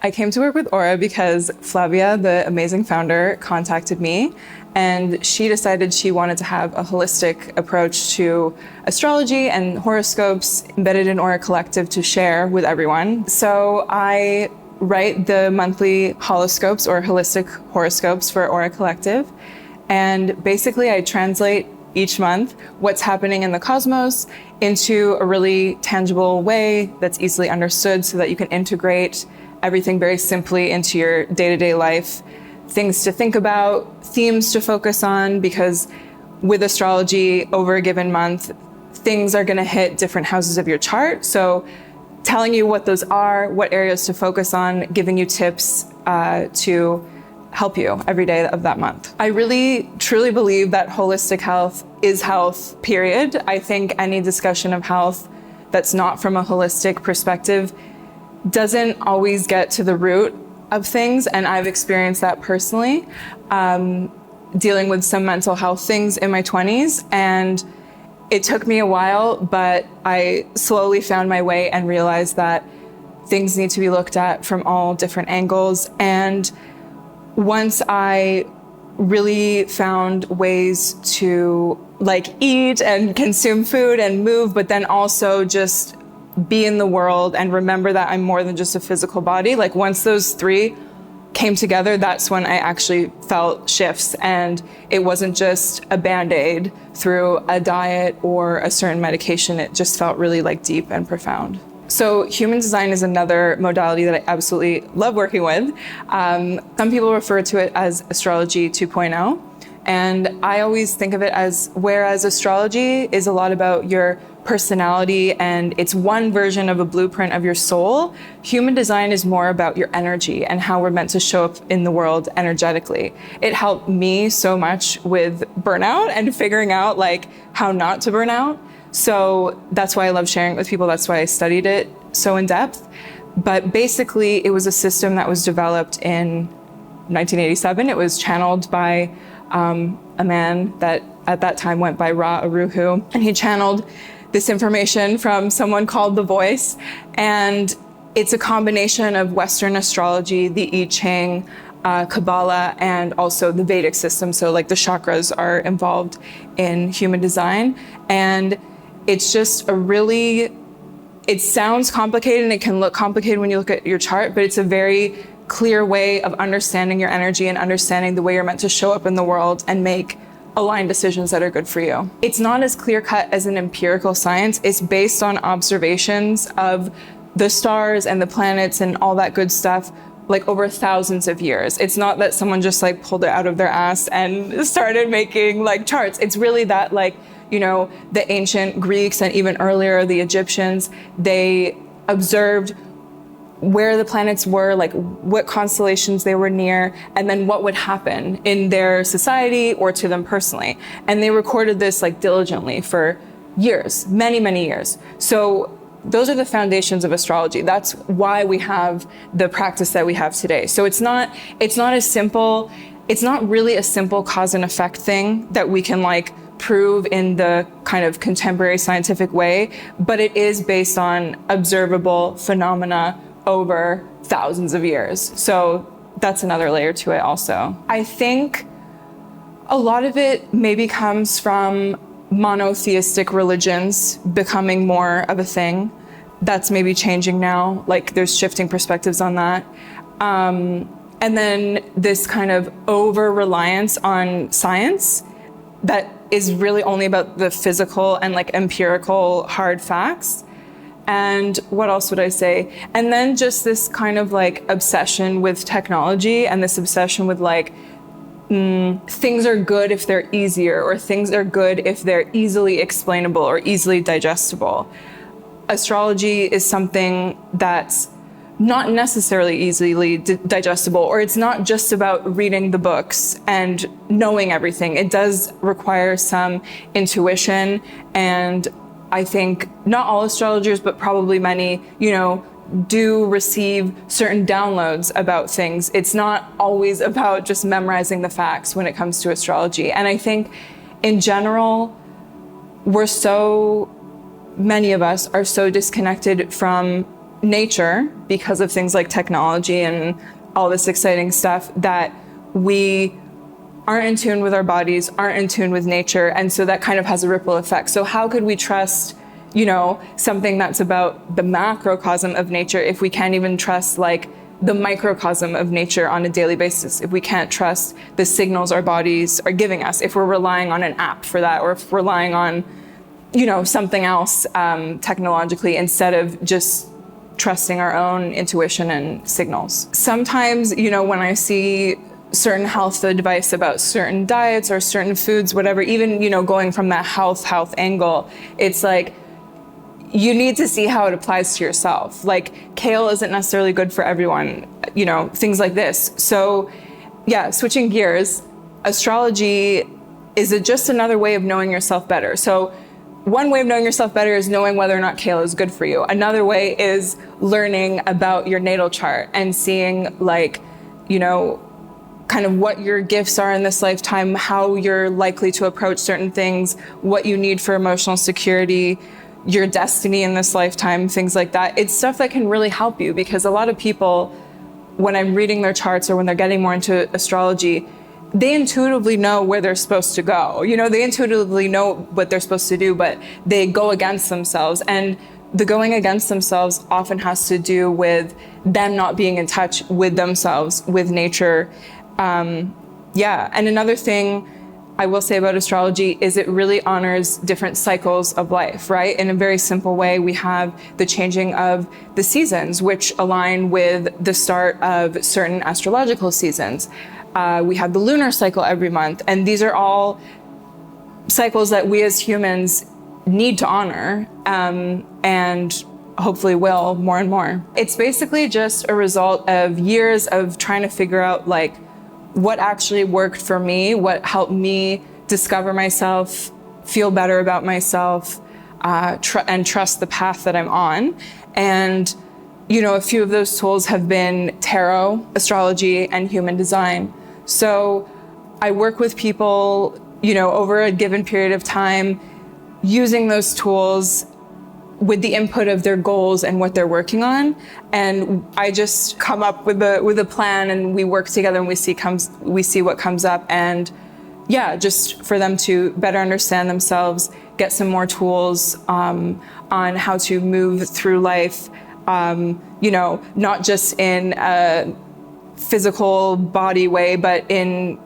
I came to work with Ora because Flavia, the amazing founder, contacted me, and she decided she wanted to have a holistic approach to astrology and horoscopes embedded in Ora Collective to share with everyone. So I write the monthly horoscopes or holistic horoscopes for Ora Collective. And basically I translate each month what's happening in the cosmos into a really tangible way that's easily understood so that you can integrate everything very simply into your day-to-day life. Things to think about, themes to focus on, because with astrology over a given month, things are going to hit different houses of your chart. So telling you what those are, what areas to focus on, giving you tips to help you every day of that month. I really, truly believe that holistic health is health, period. I think any discussion of health that's not from a holistic perspective doesn't always get to the root of things, and I've experienced that personally, dealing with some mental health things in my 20s, and it took me a while, but I slowly found my way and realized that things need to be looked at from all different angles. And once I really found ways to eat and consume food and move, but then also just be in the world and remember that I'm more than just a physical body. Once those three came together, that's when I actually felt shifts, and it wasn't just a Band-Aid through a diet or a certain medication. It just felt really deep and profound. So human design is another modality that I absolutely love working with. Some people refer to it as Astrology 2.0. And I always think of it as, whereas astrology is a lot about your personality and it's one version of a blueprint of your soul, human design is more about your energy and how we're meant to show up in the world energetically. It helped me so much with burnout and figuring out how not to burn out. So that's why I love sharing it with people. That's why I studied it so in depth. But basically, it was a system that was developed in 1987. It was channeled by a man that at that time went by Ra Aruhu, and he channeled this information from someone called The Voice. And it's a combination of Western astrology, the I Ching, Kabbalah, and also the Vedic system. So the chakras are involved in human design. And it's just it sounds complicated and it can look complicated when you look at your chart, but it's a very clear way of understanding your energy and understanding the way you're meant to show up in the world and make aligned decisions that are good for you. It's not as clear-cut as an empirical science. It's based on observations of the stars and the planets and all that good stuff over thousands of years. It's not that someone just pulled it out of their ass and started making charts. It's really that the ancient Greeks and even earlier the Egyptians, they observed where the planets were, what constellations they were near, and then what would happen in their society or to them personally. And they recorded this diligently for years, many, many years. So those are the foundations of astrology. That's why we have the practice that we have today. So it's not really a simple cause and effect thing that we can prove in the kind of contemporary scientific way, but it is based on observable phenomena over thousands of years. So that's another layer to it also. I think a lot of it maybe comes from monotheistic religions becoming more of a thing. That's maybe changing now. There's shifting perspectives on that. And then this kind of over-reliance on science that is really only about the physical and empirical hard facts. And what else would I say? And then just this kind of obsession with technology and this obsession with things are good if they're easier, or things are good if they're easily explainable or easily digestible. Astrology is something that's not necessarily easily digestible, or it's not just about reading the books and knowing everything. It does require some intuition, and I think not all astrologers, but probably many, do receive certain downloads about things. It's not always about just memorizing the facts when it comes to astrology. And I think in general, many of us are so disconnected from nature, because of things like technology and all this exciting stuff, that we aren't in tune with our bodies, aren't in tune with nature, and so that kind of has a ripple effect. So how could we trust, you know, something that's about the macrocosm of nature if we can't even trust like the microcosm of nature on a daily basis, if we can't trust the signals our bodies are giving us, if we're relying on an app for that, or if we're relying on, you know, something else technologically, instead of just trusting our own intuition and signals. Sometimes, you know, when I see certain health advice about certain diets or certain foods, whatever, even, you know, going from that health angle, it's like, you need to see how it applies to yourself. Like, kale isn't necessarily good for everyone, you know, things like this. So yeah, switching gears, astrology is just another way of knowing yourself better. So one way of knowing yourself better is knowing whether or not kale is good for you. Another way is learning about your natal chart and seeing, like, you know, kind of what your gifts are in this lifetime, how you're likely to approach certain things, what you need for emotional security, your destiny in this lifetime, things like that. It's stuff that can really help you, because a lot of people, when I'm reading their charts or when they're getting more into astrology, they intuitively know where they're supposed to go. You know, they intuitively know what they're supposed to do, but they go against themselves. And the going against themselves often has to do with them not being in touch with themselves, with nature. Yeah, and another thing I will say about astrology is it really honors different cycles of life, right? In a very simple way, we have the changing of the seasons, which align with the start of certain astrological seasons. We have the lunar cycle every month, and these are all cycles that we as humans need to honor, and hopefully will more and more. It's basically just a result of years of trying to figure out, like, what actually worked for me, what helped me discover myself, feel better about myself, and trust the path that I'm on. And, you know, a few of those tools have been tarot, astrology, and human design. So I work with people, you know, over a given period of time, using those tools with the input of their goals and what they're working on. And I just come up with a plan, and we work together, and we see what comes up. And yeah, just for them to better understand themselves, get some more tools on how to move through life, you know, not just in a physical body way, but in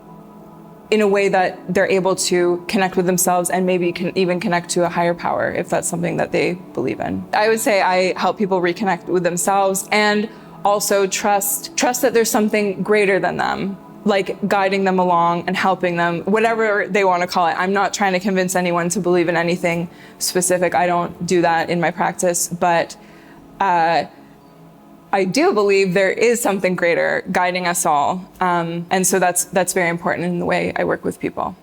a way that they're able to connect with themselves, and maybe can even connect to a higher power if that's something that they believe in. I would say I help people reconnect with themselves, and also trust that there's something greater than them, like guiding them along and helping them, whatever they want to call it. I'm not trying to convince anyone to believe in anything specific. I don't do that in my practice, but I do believe there is something greater guiding us all. And so that's very important in the way I work with people.